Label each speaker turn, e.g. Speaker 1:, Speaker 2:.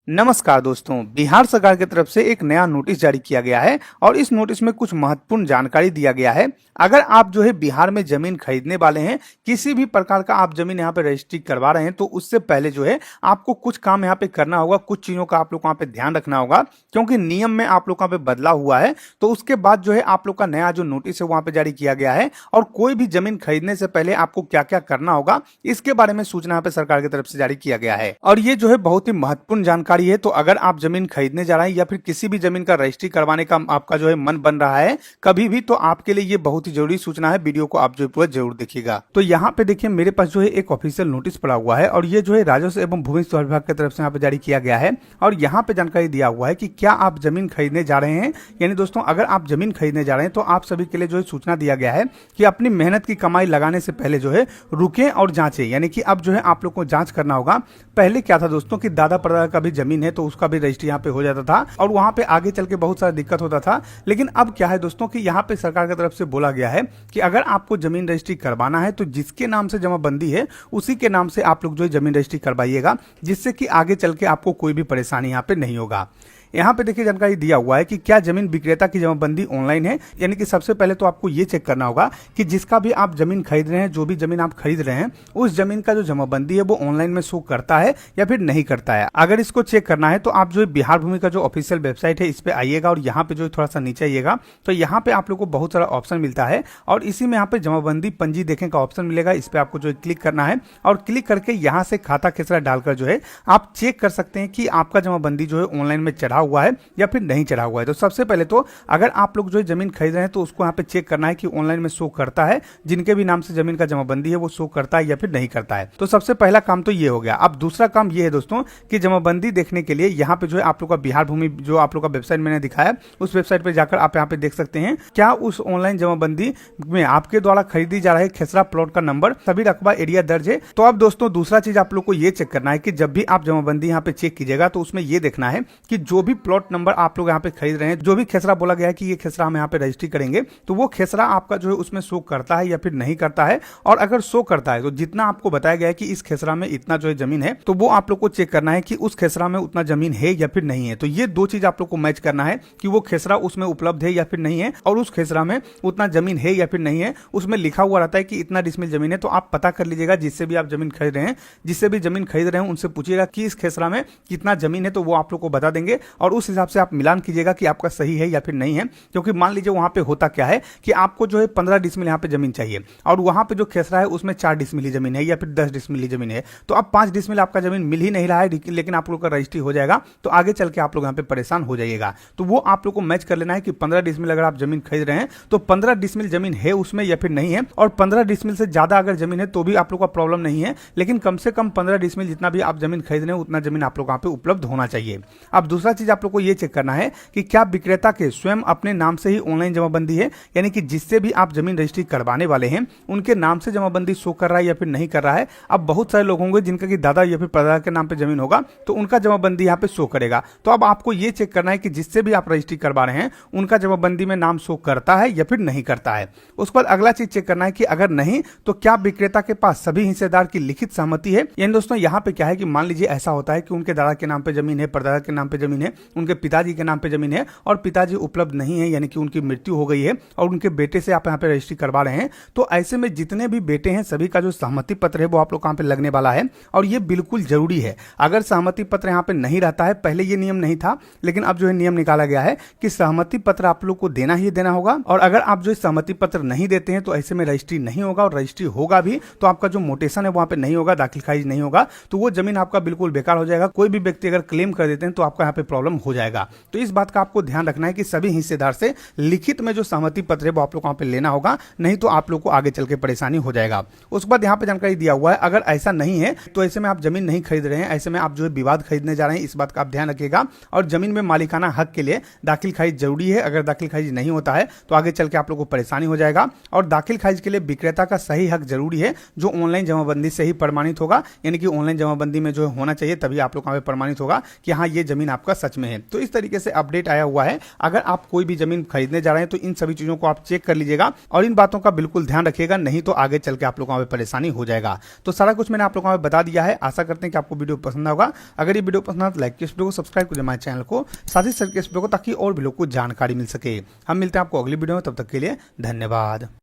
Speaker 1: नमस्कार दोस्तों, बिहार सरकार की तरफ से एक नया नोटिस जारी किया गया है और इस नोटिस में कुछ महत्वपूर्ण जानकारी दिया गया है। अगर आप जो है बिहार में जमीन खरीदने वाले हैं, किसी भी प्रकार का आप जमीन यहाँ पे रजिस्ट्री करवा रहे हैं, तो उससे पहले जो है आपको कुछ काम यहाँ पे करना होगा, कुछ चीजों का आप लोग वहाँ पे ध्यान रखना होगा, क्योंकि नियम में आप लोग पे बदला हुआ है। तो उसके बाद जो है आप लोग का नया जो नोटिस है वहाँ पे जारी किया गया है और कोई भी जमीन खरीदने से पहले आपको क्या क्या करना होगा, इसके बारे में सूचना यहाँ पे सरकार की तरफ से जारी किया गया है। और ये जो है बहुत ही महत्वपूर्ण जानकारी है। तो अगर आप जमीन खरीदने जा रहे हैं या फिर किसी भी जमीन का रजिस्ट्री करवाने का आपका जो है मन बन रहा है कभी भी, तो आपके लिए ये बहुत ही जरूरी सूचना है। वीडियो को आप जो पूरा जरूर देखिएगा। तो यहाँ पे देखिए मेरे पास जो है एक ऑफिशियल नोटिस पड़ा हुआ है और ये जो है राजस्व एवं भूमि सुधार विभाग की तरफ से यहाँ पे जारी किया गया है और यहाँ पे जानकारी दिया हुआ है कि क्या आप जमीन खरीदने जा रहे हैं। यानी दोस्तों, अगर आप जमीन खरीदने जा रहे हैं तो आप सभी के लिए जो है सूचना दिया गया है कि अपनी मेहनत की कमाई लगाने से पहले जो है रुकें और जांचें। यानी कि अब जो है आप लोग को जांच करना होगा। पहले क्या था दोस्तों कि दादा परदादा का भी जमीन है तो उसका भी रजिस्ट्री यहाँ पे हो जाता था और वहां पे आगे चल के बहुत सारा दिक्कत होता था। लेकिन अब क्या है दोस्तों कि यहाँ पे सरकार की तरफ से बोला गया है कि अगर आपको जमीन रजिस्ट्री करवाना है तो जिसके नाम से जमाबंदी है उसी के नाम से आप लोग जो है जमीन रजिस्ट्री करवाइएगा, जिससे कि आगे चल के आपको कोई भी परेशानी यहाँ पे नहीं होगा। यहाँ पे देखिए जानकारी दिया हुआ है कि क्या जमीन विक्रेता की जमाबंदी ऑनलाइन है। यानी कि सबसे पहले तो आपको ये चेक करना होगा कि जिसका भी आप जमीन खरीद रहे हैं, जो भी जमीन आप खरीद रहे हैं, उस जमीन का जो जमाबंदी है वो ऑनलाइन में शो करता है या फिर नहीं करता है। अगर इसको चेक करना है तो आप जो है बिहार भूमि का जो ऑफिशियल वेबसाइट है इस पे आइएगा और यहाँ पे जो थोड़ा सा नीचे आइएगा तो यहाँ पे आप लोग को बहुत सारा ऑप्शन मिलता है और इसी में यहाँ पे जमाबंदी पंजी देखें का ऑप्शन मिलेगा। इस पे आपको जो है क्लिक करना है और क्लिक करके यहाँ से खाता खेसरा डालकर जो है आप चेक कर सकते हैं कि आपका जमाबंदी जो है ऑनलाइन में चढ़ा हुआ है या फिर नहीं चढ़ा हुआ है। तो सबसे पहले तो अगर आप लोग जो है जमीन खरीद रहे हैं तो उसको यहाँ पे चेक करना है कि ऑनलाइन में शो करता है, जिनके भी नाम से जमीन का जमाबंदी है वो शो करता है या फिर नहीं करता है। तो सबसे पहला काम तो ये हो गया। अब दूसरा काम ये है दोस्तों कि जमाबंदी देखने के लिए यहाँ पे जो है आप लोग का बिहार भूमि जो आप लोग का वेबसाइट मैंने दिखाया उस वेबसाइट पे जाकर आप यहाँ पे देख सकते हैं क्या उस ऑनलाइन जमाबंदी में आपके द्वारा खरीदी जा रहे खेसरा प्लॉट का नंबर, सभी रकबा, एरिया दर्ज है। तो अब दोस्तों दूसरा चीज आप लोग को ये चेक करना है कि जब भी आप जमाबंदी यहाँ पे चेक कीजिएगा तो उसमें ये देखना है कि जो भी प्लॉट नंबर आप लोग यहाँ पे खरीद रहे हैं, जो भी खेसरा बोला गया है कि ये खेसरा हम यहाँ पे रजिस्ट्री करेंगे, तो वो खेसरा आपका जो है उसमें शो करता है या फिर नहीं करता है। और अगर शो करता है तो जितना आपको बताया गया है कि इस खेसरा में इतना जो है जमीन है, तो वो आप लोग को चेक करना है कि उस खेसरा में उतना जमीन है या फिर नहीं है। तो ये दो चीज आप लोग को मैच करना है कि वो खेसरा उसमें उपलब्ध है या फिर नहीं है और उस खेसरा में उतना जमीन है या फिर नहीं है। उसमें लिखा हुआ रहता है कि इतना डिसमिल जमीन है। तो आप पता कर लीजिएगा, जिससे भी आप जमीन खरीद रहे हैं, जिससे भी जमीन खरीद रहे हैं उनसे पूछिएगा कि इस खेसरा में कितना जमीन है, तो वो आप लोग को बता देंगे और उस हिसाब से आप मिलान कीजिएगा कि आपका सही है या फिर नहीं है। क्योंकि मान लीजिए वहां पे होता क्या है कि आपको जो है 15 डिसमिल यहाँ पे जमीन चाहिए और वहां पे जो खेसरा है उसमें 4 डिसमिल जमीन है या फिर 10 डिसमिल जमीन है। तो अब 5 डिसमिल आपका जमीन मिल ही नहीं रहा है, लेकिन आप लोग का रजिस्ट्री हो जाएगा तो आगे चल के आप लोग यहाँ पे परेशान हो जाइएगा। तो वो आप लोग को मैच कर लेना है कि 15 डिसमिल अगर आप जमीन खरीद रहे हैं तो 15 डिसमिल जमीन है उसमें या फिर नहीं है। और 15 डिसमिल से ज्यादा अगर जमीन है तो भी आप लोग का प्रॉब्लम नहीं है, लेकिन कम से कम 15 डिसमिल जितना भी आप जमीन खरीद रहे हैं उतना जमीन आप लोग यहाँ पे उपलब्ध होना चाहिए। अब दूसरा चीज आप लोग को ये चेक करना है कि क्या विक्रेता के स्वयं अपने नाम से ही ऑनलाइन जमाबंदी है। यानी कि जिससे भी आप जमीन रजिस्ट्री करवाने वाले हैं उनके नाम से जमाबंदी शो कर रहा है या फिर नहीं कर रहा है। अब बहुत सारे लोग होंगे जिनका कि दादा या फिर परदादा के नाम पे जमीन होगा तो उनका जमाबंदी यहाँ पे शो करेगा। तो अब आपको ये चेक करना है कि जिससे भी आप रजिस्ट्री करवा रहे हैं उनका जमाबंदी में नाम शो करता है या फिर नहीं करता है। उसके बाद अगला चीज चेक करना है कि अगर नहीं तो क्या विक्रेता के पास सभी हिस्सेदार की लिखित सहमति है। यानी दोस्तों यहाँ पे क्या है कि मान लीजिए ऐसा होता है कि उनके दादा के नाम पे जमीन है, परदादा के नाम पे जमीन है, उनके पिताजी के नाम पे जमीन है और पिताजी उपलब्ध नहीं है, यानी कि उनकी मृत्यु हो गई है और उनके बेटे से आप यहाँ पे रजिस्ट्री करवा रहे हैं। तो ऐसे में जितने भी बेटे हैं सभी का जो सहमति पत्र है वो आप लोग यहाँ पे लगने वाला है और ये बिल्कुल जरूरी है। अगर सहमति पत्र यहाँ पे नहीं रहता है, पहले ये नियम नहीं था लेकिन अब जो है नियम निकाला गया है कि सहमति पत्र आप लोग को देना ही देना होगा। और अगर आप जो सहमति पत्र नहीं देते हैं तो ऐसे में रजिस्ट्री नहीं होगा और रजिस्ट्री होगा भी तो आपका जो मोटेशन है वहां पे नहीं होगा, दाखिल खारिज नहीं होगा, तो वो जमीन आपका बिल्कुल बेकार हो जाएगा। कोई भी व्यक्ति अगर क्लेम कर देते हैं तो आपका यहाँ पे प्रॉब्लम हो जाएगा। तो इस बात का आपको ध्यान रखना है कि सभी हिस्सेदार से लिखित में जो सहमति पत्र है वो आप लोग वहां पे लेना होगा, नहीं तो आप लोग को आगे चल के परेशानी हो जाएगा। उसके बाद यहाँ पे जानकारी दिया हुआ है अगर ऐसा नहीं है तो ऐसे में आप जमीन नहीं खरीद रहे हैं, ऐसे में आप जो है विवाद खरीदने जा रहे हैं, इस बात का आप ध्यान रखिएगा। और जमीन में मालिकाना हक के लिए दाखिल खारिज जरूरी है। अगर दाखिल खारिज नहीं होता है तो आगे चल के आप लोग को परेशानी हो जाएगा। और दाखिल खारिज के लिए विक्रेता का सही हक जरूरी है जो ऑनलाइन जमाबंदी से ही प्रमाणित होगा। यानी कि ऑनलाइन जमाबंदी में जो होना चाहिए तभी आप लोग यहाँ पे प्रमाणित होगा कि हाँ ये जमीन आपका सच सच में है। तो इस तरीके से अपडेट आया हुआ है। अगर आप कोई भी जमीन खरीदने जा रहे हैं तो इन सभी चीजों को आप चेक कर लीजिएगा और इन बातों का बिल्कुल ध्यान रखिएगा, नहीं तो आगे चल के आप लोगों को परेशानी हो जाएगा। तो सारा कुछ मैंने आप लोगों को बता दिया है। आशा करते हैं कि आपको वीडियो पसंद होगा। अगर ये वीडियो पसंद आए तो लाइक कीजिए, वीडियो को सब्सक्राइब कीजिए हमारे चैनल को, साथ ही शेयर कीजिए वीडियो को, ताकि और भी लोग को जानकारी मिल सके। हम मिलते हैं आपको अगली वीडियो में, तब तक के लिए धन्यवाद।